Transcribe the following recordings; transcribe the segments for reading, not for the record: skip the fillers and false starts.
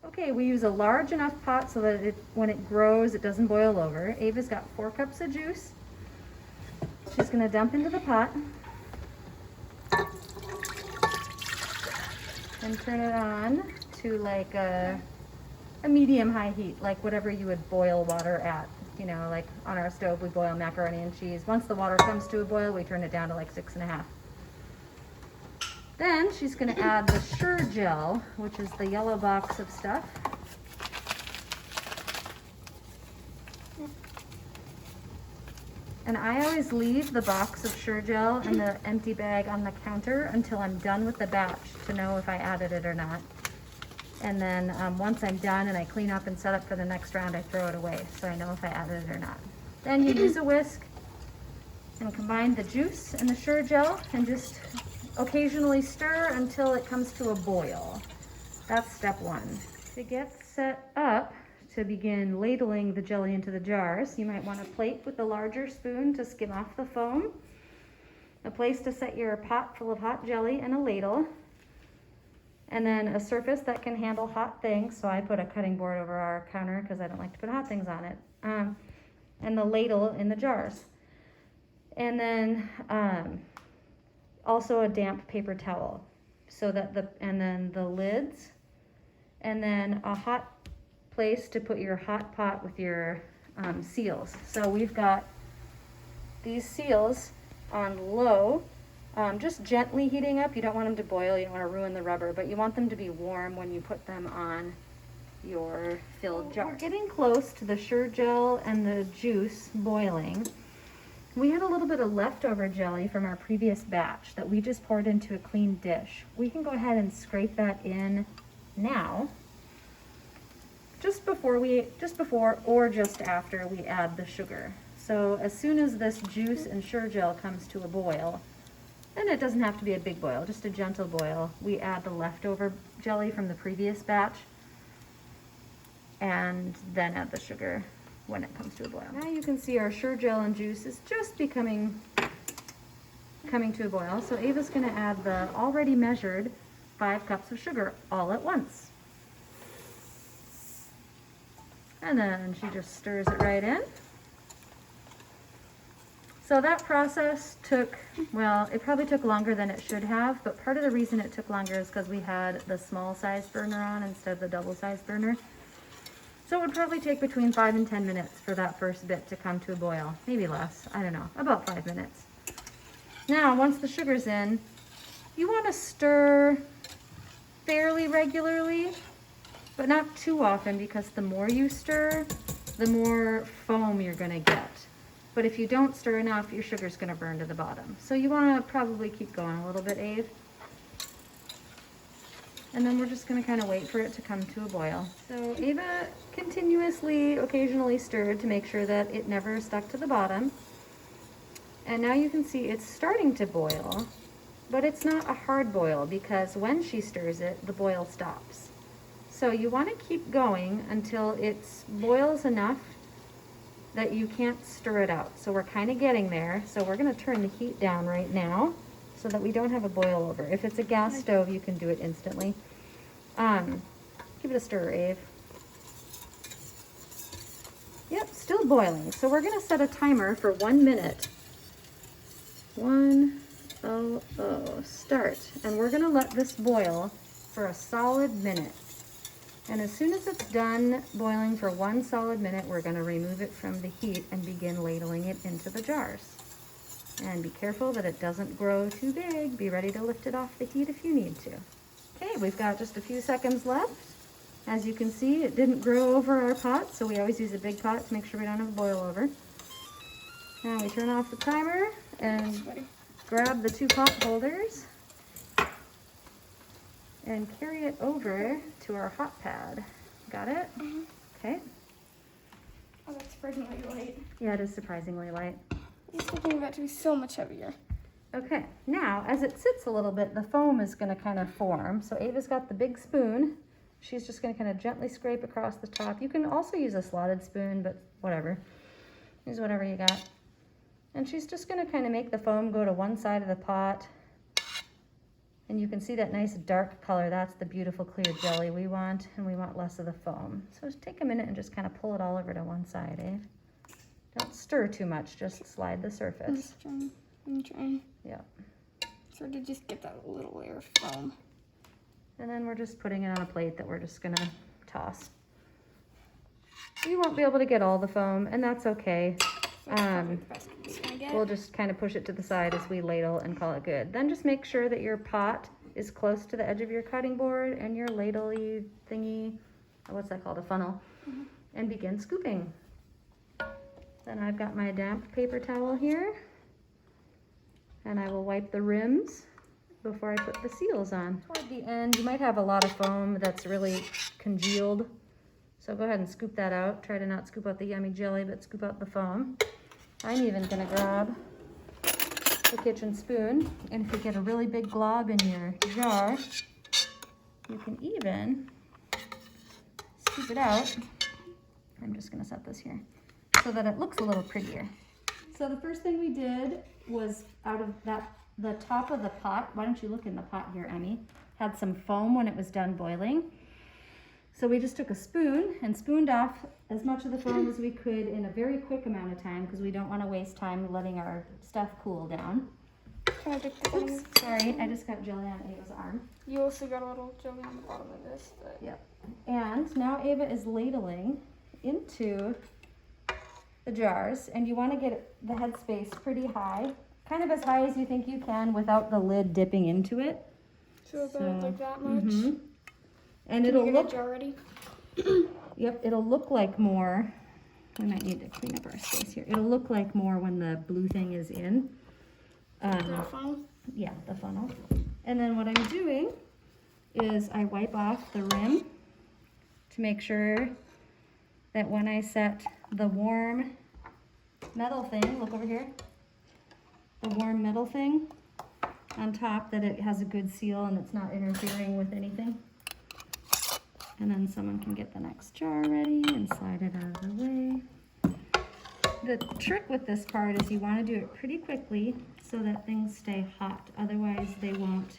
Okay, we use a large enough pot so that when it grows, it doesn't boil over. Ava's got 4 cups of juice. She's gonna dump into the pot and turn it on to like a medium-high heat, like whatever you would boil water at. You know, like on our stove, we boil macaroni and cheese. Once the water comes to a boil, we turn it down to like 6.5. Then she's gonna add the Sure Gel, which is the yellow box of stuff. And I always leave the box of Sure Gel and the empty bag on the counter until I'm done with the batch to know if I added it or not. And then once I'm done and I clean up and set up for the next round, I throw it away so I know if I added it or not. Then you use a whisk and combine the juice and the Sure Gel and just occasionally stir until it comes to a boil. That's step 1. To get set up to begin ladling the jelly into the jars, you might want a plate with a larger spoon to skim off the foam, a place to set your pot full of hot jelly, and a ladle, and then a surface that can handle hot things. So I put a cutting board over our counter because I don't like to put hot things on it, and the ladle in the jars. And then also a damp paper towel, so that and then the lids, and then a hot place to put your hot pot with your seals. So we've got these seals on low, just gently heating up. You don't want them to boil, you don't want to ruin the rubber, but you want them to be warm when you put them on your filled jar. We're getting close to the Sure Gel and the juice boiling. We had a little bit of leftover jelly from our previous batch that we just poured into a clean dish. We can go ahead and scrape that in now, just before or just after we add the sugar. So as soon as this juice and Sure Gel comes to a boil, and it doesn't have to be a big boil, just a gentle boil, we add the leftover jelly from the previous batch and then add the sugar when it comes to a boil. Now you can see our Sure Gel and juice is just coming to a boil. So Ava's gonna add the already measured 5 cups of sugar all at once. And then she just stirs it right in. So that process took, well, it probably took longer than it should have, but part of the reason it took longer is because we had the small size burner on instead of the double size burner. So it would probably take between 5 and 10 minutes for that first bit to come to a boil. Maybe less, I don't know, about 5 minutes. Now, once the sugar's in, you want to stir fairly regularly, but not too often, because the more you stir, the more foam you're going to get. But if you don't stir enough, your sugar's going to burn to the bottom. So you want to probably keep going a little bit, Ave. And then we're just going to kind of wait for it to come to a boil. So Ava continuously, occasionally stirred to make sure that it never stuck to the bottom. And now you can see it's starting to boil, but it's not a hard boil, because when she stirs it, the boil stops. So you want to keep going until it boils enough that you can't stir it out. So we're kind of getting there. So we're going to turn the heat down right now so that we don't have a boil over. If it's a gas stove, you can do it instantly. Give it a stir, Ave. Yep, still boiling. So we're going to set a timer for 1 minute. 1:00, start. And we're going to let this boil for a solid minute. And as soon as it's done boiling for 1 solid minute, we're going to remove it from the heat and begin ladling it into the jars. And be careful that it doesn't grow too big. Be ready to lift it off the heat if you need to. Okay, we've got just a few seconds left. As you can see, it didn't grow over our pot, so we always use a big pot to make sure we don't have a boil over. Now we turn off the timer and grab the 2 pot holders and carry it over to our hot pad. Got it? Mm-hmm. Okay. Oh, that's surprisingly light. Yeah, it is surprisingly light. I was thinking about it to be so much heavier. Okay, now as it sits a little bit, the foam is going to kind of form. So Ava's got the big spoon. She's just going to kind of gently scrape across the top. You can also use a slotted spoon, but whatever. Use whatever you got. And she's just going to kind of make the foam go to one side of the pot. And And you can see that nice dark color, that's the beautiful clear jelly we want, and we want less of the foam. So just take a minute and just kind of pull it all over to one side, eh? Don't stir too much, just slide the surface. I'm trying. Yeah. Sort of just get that little layer of foam. And then we're just putting it on a plate that we're just gonna toss. You won't be able to get all the foam, and that's okay. We'll just kind of push it to the side as we ladle and call it good. Then just make sure that your pot is close to the edge of your cutting board and your ladle-y thingy, what's that called, a funnel, and begin scooping. Then I've got my damp paper towel here, and I will wipe the rims before I put the seals on. Toward the end, you might have a lot of foam that's really congealed, so go ahead and scoop that out. Try to not scoop out the yummy jelly, but scoop out the foam. I'm even gonna grab the kitchen spoon, and if you get a really big glob in your jar, you can even scoop it out. I'm just gonna set this here so that it looks a little prettier. So the first thing we did was out of the top of the pot, why don't you look in the pot here, Emmy, had some foam when it was done boiling. So we just took a spoon and spooned off as much of the foam as we could in a very quick amount of time because we don't want to waste time letting our stuff cool down. Oops, sorry, I just got jelly on Ava's arm. You also got a little jelly on the bottom of this. But... Yep. And now Ava is ladling into the jars, and you want to get the headspace pretty high, kind of as high as you think you can without the lid dipping into it. So about like that much. And Can it'll you get look a jar ready? Yep, it'll look like more. We might need to clean up our space here. It'll look like more when the blue thing is in. The funnel? Yeah, the funnel. And then what I'm doing is I wipe off the rim to make sure that when I set the warm metal thing, look over here, the warm metal thing on top, that it has a good seal and it's not interfering with anything. And then someone can get the next jar ready and slide it out of the way. The trick with this part is you want to do it pretty quickly so that things stay hot. Otherwise they won't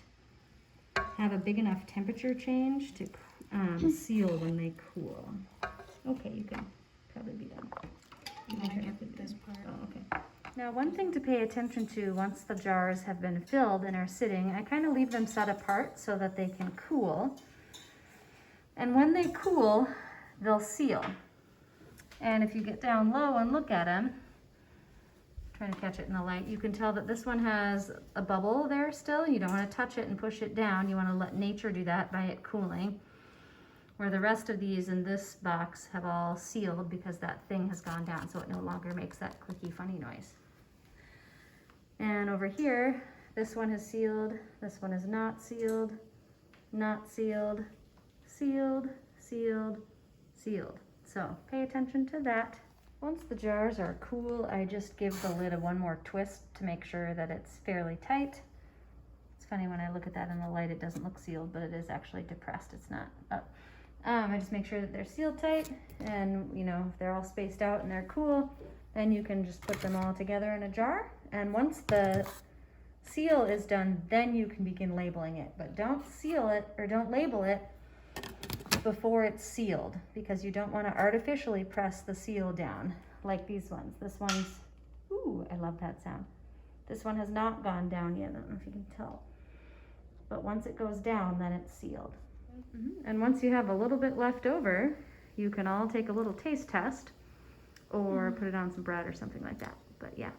have a big enough temperature change to seal when they cool. Okay, you can probably be done. You can turn up this part. Oh, okay. Now one thing to pay attention to once the jars have been filled and are sitting, I kind of leave them set apart so that they can cool. And when they cool, they'll seal. And if you get down low and look at them, trying to catch it in the light, you can tell that this one has a bubble there still. You don't want to touch it and push it down. You want to let nature do that by it cooling. Where the rest of these in this box have all sealed because that thing has gone down, so it no longer makes that clicky funny noise. And over here, this one is sealed, this one is not sealed, not sealed, sealed, sealed, sealed. So pay attention to that. Once the jars are cool, I just give the lid one more twist to make sure that it's fairly tight. It's funny when I look at that in the light, it doesn't look sealed, but it is actually depressed, it's not up. I just make sure that they're sealed tight, and you know, if they're all spaced out and they're cool, then you can just put them all together in a jar. And once the seal is done, then you can begin labeling it. But don't seal it or don't label it before it's sealed, because you don't want to artificially press the seal down like these ones. This one's, ooh, I love that sound. This one has not gone down yet. I don't know if you can tell. But once it goes down, then it's sealed. And once you have a little bit left over, you can all take a little taste test or put it on some bread or something like that. But yeah.